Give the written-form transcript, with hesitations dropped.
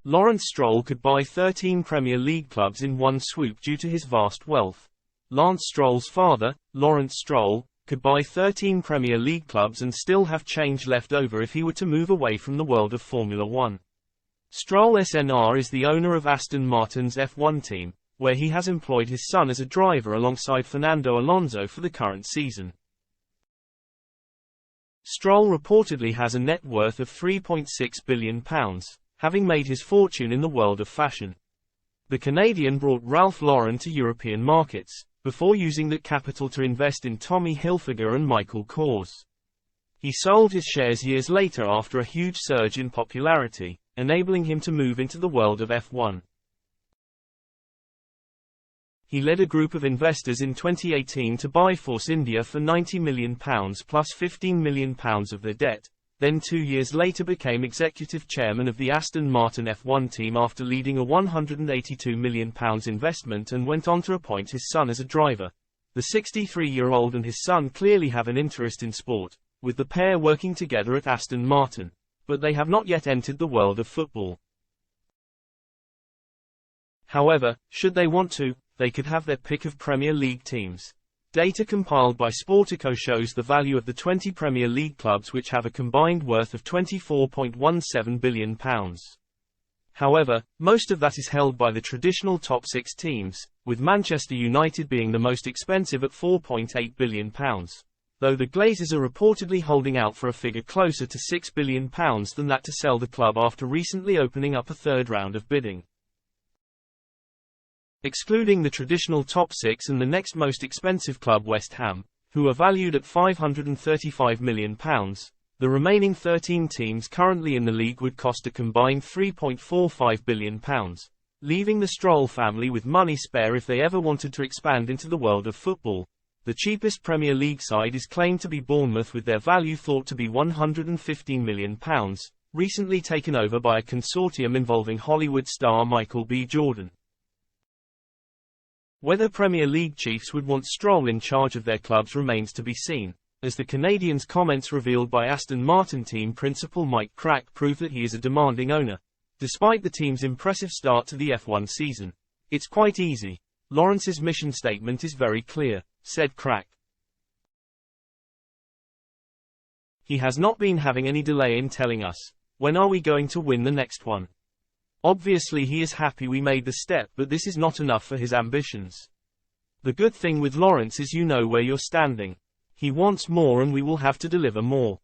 Lance Stroll could buy 13 Premier League clubs in one swoop due to his vast wealth. Lance Stroll's father, Lance Stroll, could buy 13 Premier League clubs and still have change left over if he were to move away from the world of Formula One. Stroll SNR is the owner of Aston Martin's F1 team, where he has employed his son as a driver alongside Fernando Alonso for the current season. Stroll reportedly has a net worth of £3.6 billion, having made his fortune in the world of fashion. The Canadian brought Ralph Lauren to European markets, before using that capital to invest in Tommy Hilfiger and Michael Kors. He sold his shares years later after a huge surge in popularity, enabling him to move into the world of F1. He led a group of investors in 2018 to buy Force India for £90 million plus £15 million of their debt, then 2 years later became executive chairman of the Aston Martin F1 team after leading a £182 million investment, and went on to appoint his son as a driver. The 63-year-old and his son clearly have an interest in sport, with the pair working together at Aston Martin, but they have not yet entered the world of football. However, should they want to, they could have their pick of Premier League teams. Data compiled by Sportico shows the value of the 20 Premier League clubs, which have a combined worth of £24.17 billion. However, most of that is held by the traditional top 6 teams, with Manchester United being the most expensive at £4.8 billion, though the Glazers are reportedly holding out for a figure closer to £6 billion than that to sell the club after recently opening up a third round of bidding. Excluding the traditional top 6 and the next most expensive club West Ham, who are valued at £535 million, the remaining 13 teams currently in the league would cost a combined £3.45 billion, leaving the Stroll family with money spare if they ever wanted to expand into the world of football. The cheapest Premier League side is claimed to be Bournemouth, with their value thought to be £115 million, recently taken over by a consortium involving Hollywood star Michael B. Jordan. Whether Premier League chiefs would want Stroll in charge of their clubs remains to be seen, as the Canadians' comments revealed by Aston Martin team principal Mike Crack prove that he is a demanding owner. Despite the team's impressive start to the F1 season, it's quite easy. Lawrence's mission statement is very clear, said Crack. He has not been having any delay in telling us, when are we going to win the next one? Obviously he is happy we made the step, but this is not enough for his ambitions. The good thing with Lawrence is you know where you're standing. He wants more and we will have to deliver more.